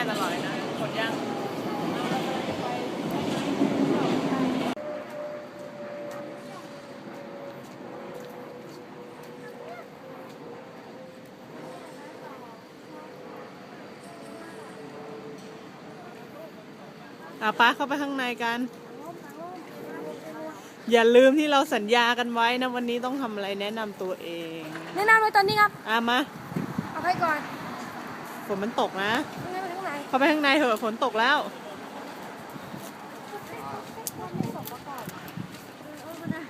ตลอดนะหมดยังป้าเข้าไปข้างในกันอย่าลืมที่เราสัญญากันไว้นะวันนี้ต้องทำอะไรแนะนำตัวเองแนะนำเลยตอนนี้ครับมาเอาไปก่อนฝนมันตกนะเข้าไปข้างในเถอะฝนตกแล้ว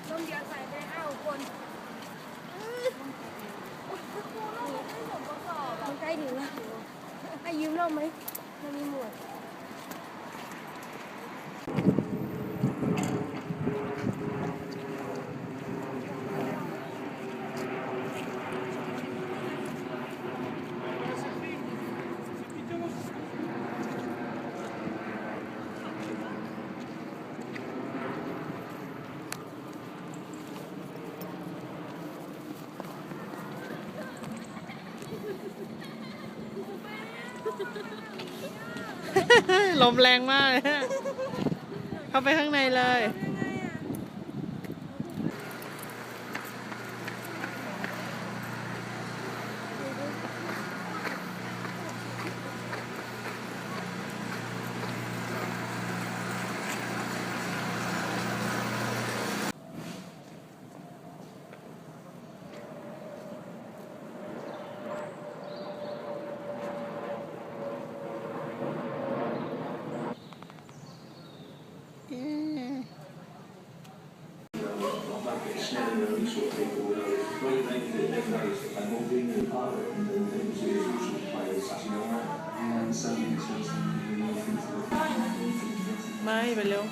ร่มเดียวใส่ได้คนมันใกล้ถึงแล้วให้ยืมร่มไหมมันมีหมวดลมแรงมากเลยเข้าไปข้างในเลย ไม่ไปเร็ว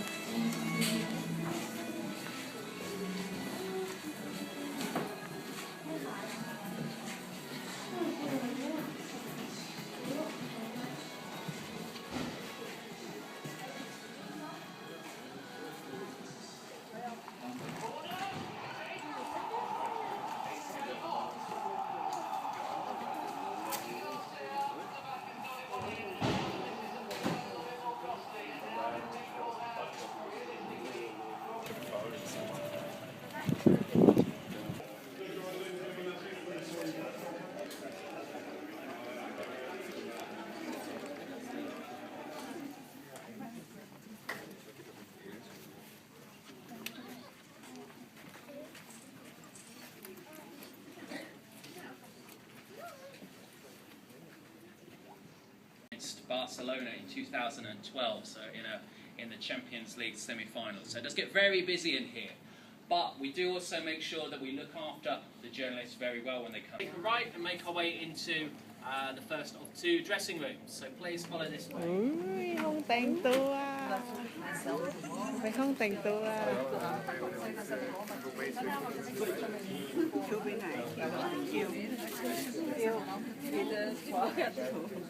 Barcelona in 2012, so in the Champions League semi-finals. So it does get very busy in here, but we do also make sure that we look after the journalists very well when they come. Take a right and make our way into the first of two dressing rooms. So please follow this way. ห้องแต่งตัวไปห้องแต่งตัวคิวไปไหนคิว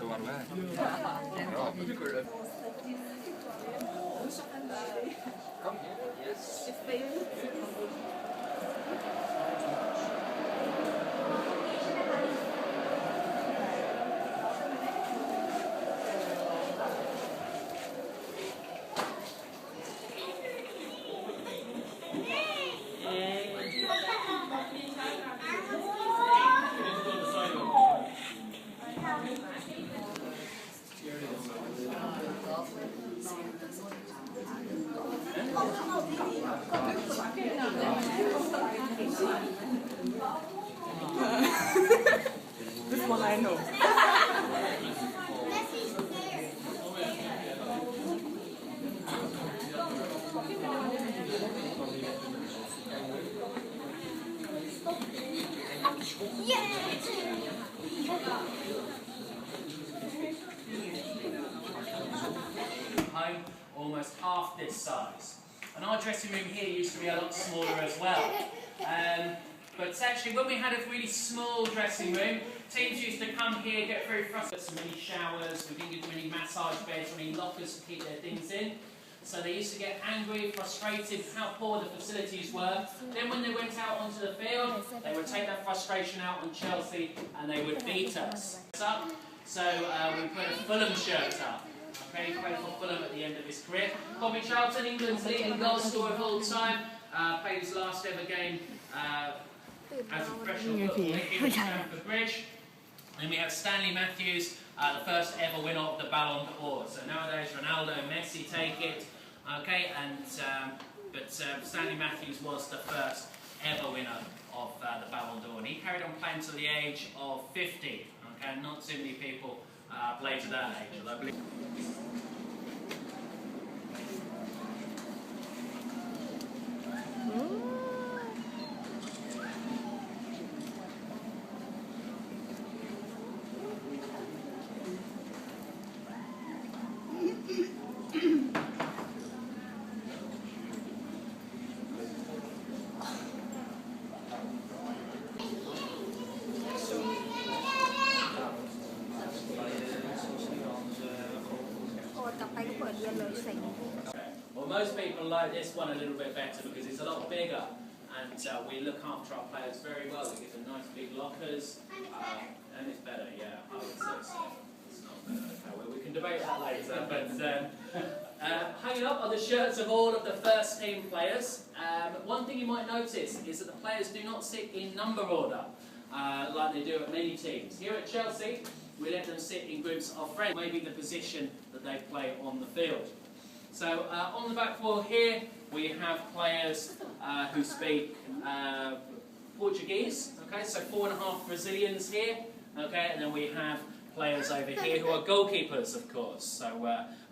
ตัวแรกThis one I know. Home, almost half this size. And our dressing room here used to be a lot smaller as well. But actually, when we had a really small dressing room, teams used to come here, get very frustrated. So many showers, we didn't get many massage beds, many lockers to keep their things in. So they used to get angry, frustrated how poor the facilities were. Then when they went out onto the field, they would take that frustration out on Chelsea and they would beat us. So we put a Fulham shirt up. Okay, he played for Fulham at the end of his career. Bobby Charlton, England's leading goal scorer of all time, played his last ever game as a professional footballer here at Stamford Bridge. And we have Stanley Matthews, the first ever winner of the Ballon d'Or. So nowadays Ronaldo and Messi take it. Okay, but Stanley Matthews was the first ever winner of the Ballon d'Or. And he carried on playing to the age of 50. Okay, not too many people play to that age. I believe. Well, most people like this one a little bit better because it's a lot bigger, and we look after our players very well. We give them nice big lockers, and it's better, yeah. I would say so. It's not better. Okay, well, we can debate that later. But hanging up are the shirts of all of the first team players. One thing you might notice is that the players do not sit in number order like they do at many teams. Here at Chelsea, we let them sit in groups of friends, maybe the position that they play on the field. So on the back wall here, we have players who speak Portuguese. Okay, so 4.5 Brazilians here. Okay, and then we have players over here who are goalkeepers, of course. So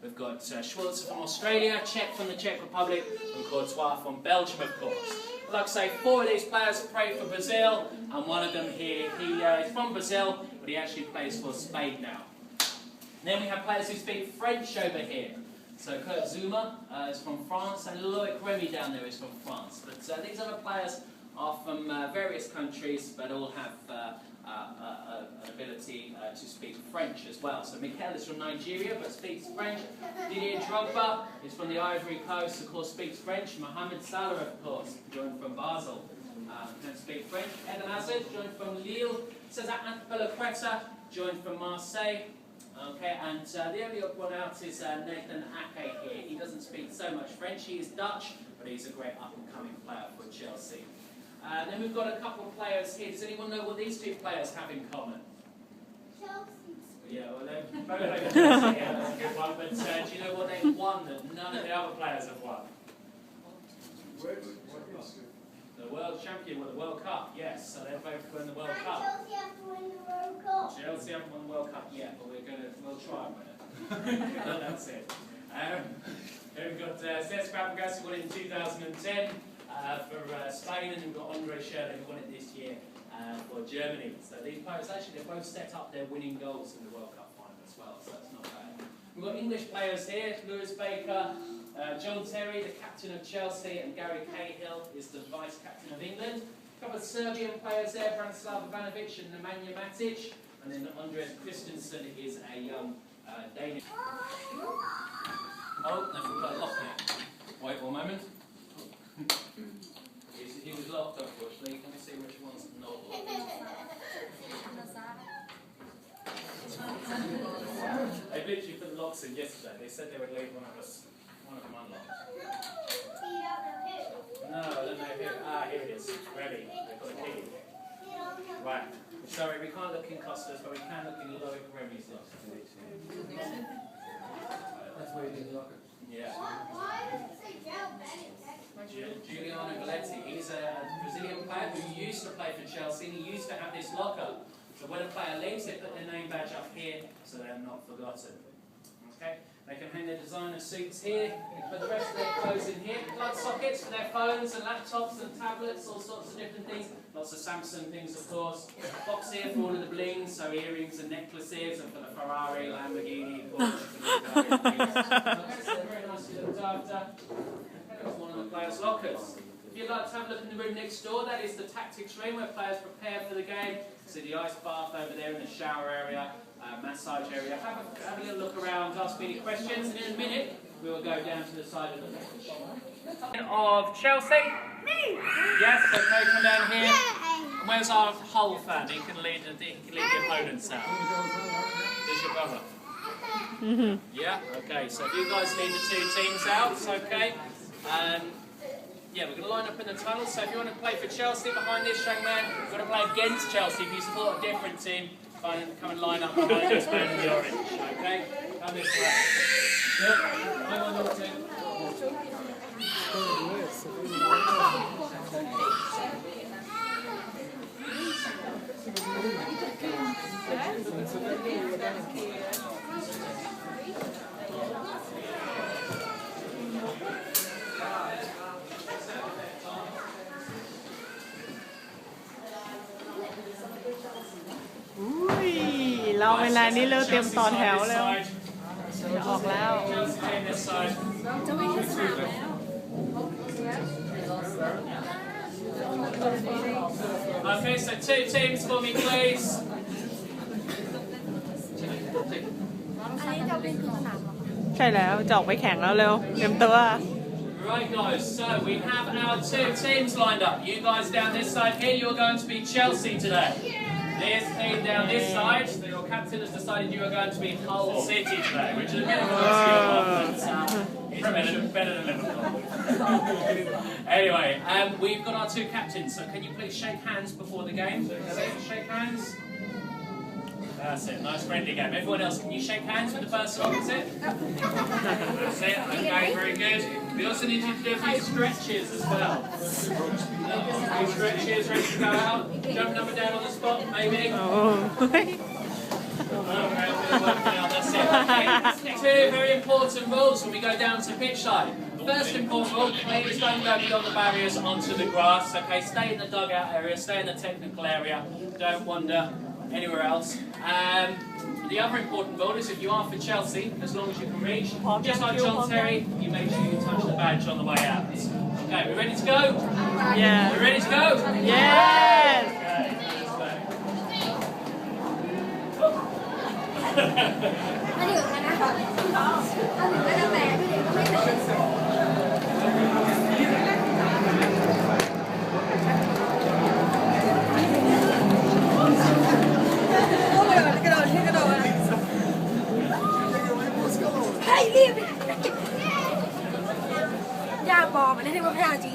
we've got Schwartz from Australia, Czech from the Czech Republic, and Courtois from Belgium, of course. Like I say, 4 of these players play for Brazil, and one of them here, he is from Brazil, but he actually plays for Spain now. And then we have players who speak French over here. So Kurt Zuma is from France, and Loic Remy down there is from France. But these other players are from various countries, but all have an ability to speak French as well. So Mikel is from Nigeria, but speaks French. Didier Drogba is from the Ivory Coast, of course, speaks French. Mohamed Salah, of course, joined from Basel, can speak French. Eden Hazard, joined from Lille. Cesar Azpilicueta, joined from Marseille. Okay, and the only odd one out is Nathan Ake here. He doesn't speak so much French. He is Dutch, but he's a great up-and-coming player for Chelsea. Then we've got a couple of players here. Does anyone know what these 2 players have in common? Chelsea. Yeah, well, they're both Chelsea. Yeah, that's a good one. But do you know what they've won that none of the other players have won? The World Champion with the World Cup, yes. So they've both won the World Cup. Chelsea have to win the World Cup. Chelsea haven't won the World Cup yet, but we'll try and win it. That's it. Then we've got Cesc Fabregas who won it in 2010 for Spain, and we've got Andre Schürrle who won it this year for Germany. So these players, actually, they've both set up their winning goals in the World Cup final as well, so that's not bad. We've got English players here, Lewis Baker, John Terry, the captain of Chelsea, and Gary Cahill is the vice-captain of England. A couple of Serbian players there, Branislav Ivanovic and Nemanja Matic, and then Andres Christensen is a young Danish. Oh, I forgot to lock it. Wait one moment. He was locked, unfortunately. Can we see which one's not locked? They literally put locks in yesterday. They said they would leave one of them unlocked. No, I don't know who. Ah, here it is. Ready. They've got a key. Right. Sorry, we can't look in Costa's, but we can look in Loic Remy's lock. That's why you didn't lock it. Yeah. Why does it say Joe Giuliano Galletti. He's a Brazilian player who used to play for Chelsea, and he used to have this locker. So when a player leaves, they put their name badge up here so they're not forgotten. Okay? They can hang their designer suits here, put the rest of their clothes in here. Plug sockets for their phones and laptops and tablets, all sorts of different things. Lots of Samsung things, of course. Box here for all of the blings, so earrings and necklaces, and for the Ferrari, Lamborghini, Porsche, and all the things. Okay, so very nicely looked after. That's one of the players' lockers. If you'd like to have a look in the room next door, that is the tactics room where players prepare for the game. So the ice bath over there in the shower area, massage area. Have a little look around, ask me any questions, and in a minute we will go down to the side of the pitch. Of Chelsea? Me! Yes, okay, come down here. And where's our Hull fan? He can lead the opponents out. Does your brother? Yeah? Okay, so if you guys need the two teams out, it's okay. Yeah, we're going to line up in the tunnel, so if you want to play for Chelsea behind this young man, you've got to play against Chelsea. If you support a different team, come and line up behind this man in the orange, okay? Come this way. Yep, I'm on your team. Ui, เราเวลานี้เริ่มเตรียมต่อแถวแล้วจะออกแล้ว จะวิ่งที่สนามแล้ว Okay, so two teams for me, please. อันนี้จะวิ่งที่สนามเหรอ ใช่แล้วจะออกไปแข่งแล้วเร็วเตรียมตัว Right guys, so we have our two teams lined up. You guys down this side here, you're going to be Chelsea today. This team down this side, so your captain has decided you are going to be Hull City today, which is a bit of a it's better than Liverpool. Anyway, we've got our two captains, so can you please shake hands before the game? Shake hands. That's it, nice friendly game. Everyone else, can you shake hands with the person opposite? That's it, okay, very good. We also need you to do a few stretches as well. A few stretches, ready to go out. Jump up and down on the spot, maybe. Okay, that's it. Okay. Two very important rules when we go down to pitch side. First important rule, please don't go beyond the barriers onto the grass. Okay, stay in the dugout area, stay in the technical area. Don't wander anywhere else. The other important rule is if you are for Chelsea, as long as you can reach, just like John Terry, you make sure you touch the badge on the way out. Okay, we ready to go? Yeah. We ready to go? Yes. Okay, let's go. อันนี้เหมือนกันนะเอาถึงก็จะแบกพี่เด็กก็ไม่แบกรีบยากบอกมันได้ที่ว่าไม่ยากจริง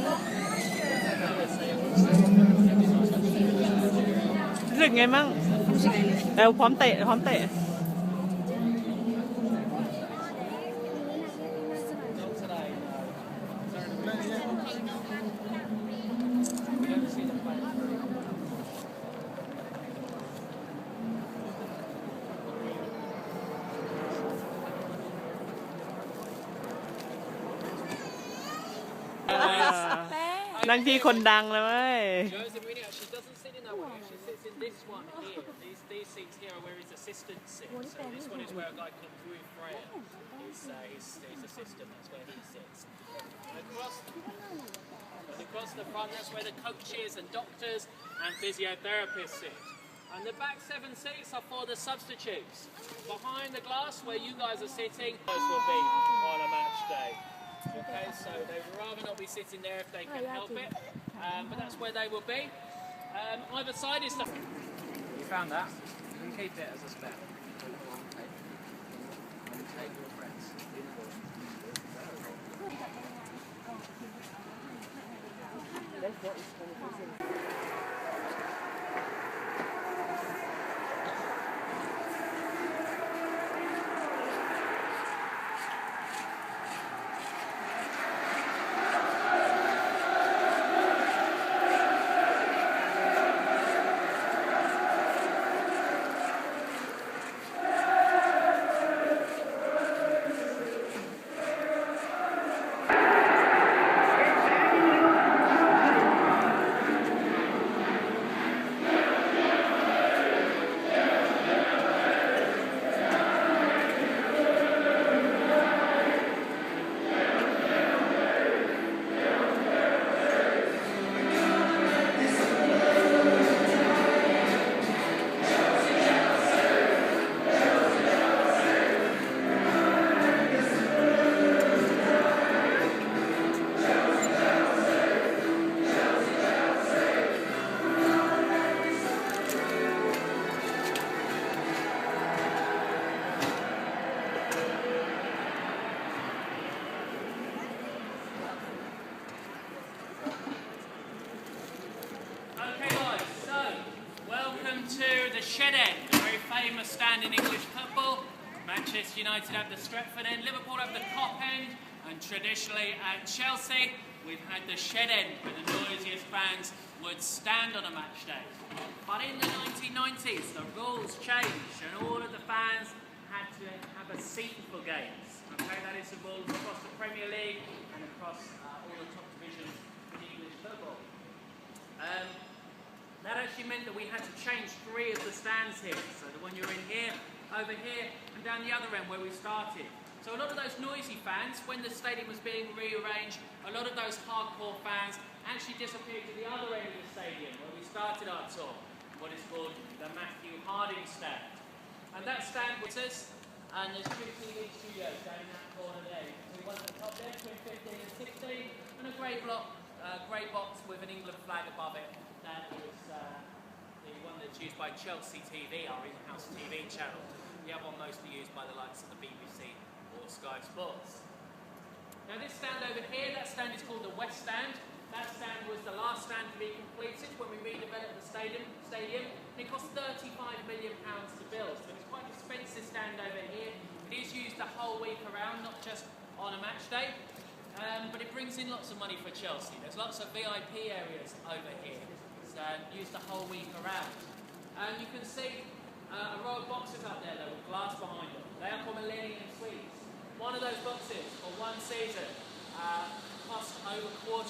รู้สึกไงมั่งพร้อมเตะพร้อมเตะนั่งที่คนดังเลยเว้ย She doesn't sit in that one. She sits in this one here. These seats here are where his assistant sits. So this one is where a guy called Drew Freya, his assistant, that's where he sits. Across the front, that's where the coaches and doctors and physiotherapists sit. And the back 7 seats are for the substitutes. Behind the glass where you guys are sitting, those will be on a match day. Okay, so they would rather not be sitting there if they can help it, but that's where they will be. Either side is the... You found that? You can keep it as a spare. And take your friends. shed end, a very famous stand in English football. Manchester United have the Stretford end, Liverpool have the Kop end, and traditionally at Chelsea, we've had the shed end, where the noisiest fans would stand on a match day. But in the 1990s, the rules changed, and all of the fans had to have a seat for games. Okay, that is the rules across the Premier League and across all the top divisions in English football. That actually meant that we had to change 3 of the stands here. So the one you're in here, over here, and down the other end where we started. So a lot of those noisy fans, when the stadium was being rearranged, a lot of those hardcore fans actually disappeared to the other end of the stadium where we started our tour, what is called the Matthew Harding stand. And that stand was us, and there's 2 TV studios down in that corner there. You can see one at the top there, between 15 and 16, and a grey box with an England flag above it. That is the one that's used by Chelsea TV, our in-house TV channel. The other one mostly used by the likes of the BBC or Sky Sports. Now this stand over here, that stand is called the West Stand. That stand was the last stand to be completed when we redeveloped the stadium. It cost £35 million to build, so it's quite an expensive stand over here. It is used the whole week around, not just on a match day, but it brings in lots of money for Chelsea. There's lots of VIP areas over here, so used the whole week around. And you can see a row of boxes up there though, with glass behind them. They are called Millennium Suites. One of those boxes for one season cost over £250,000,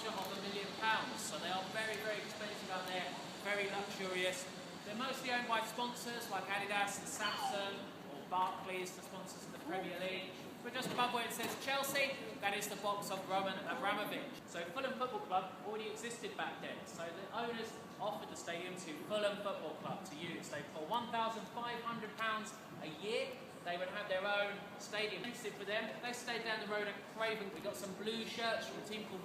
so they are very, very expensive out there, very luxurious. They're mostly owned by sponsors like Adidas and Samsung or Barclays, the sponsors of the Premier League. But just above where it says Chelsea, that is the box of Roman Abramovich. So Fulham Football Club already existed back then, so the owners offered the stadium to Fulham Football Club to use. They for £1,500 a year, they would have their own stadium. For them, they stayed down the road at Craven. We got some blue shirts from a team called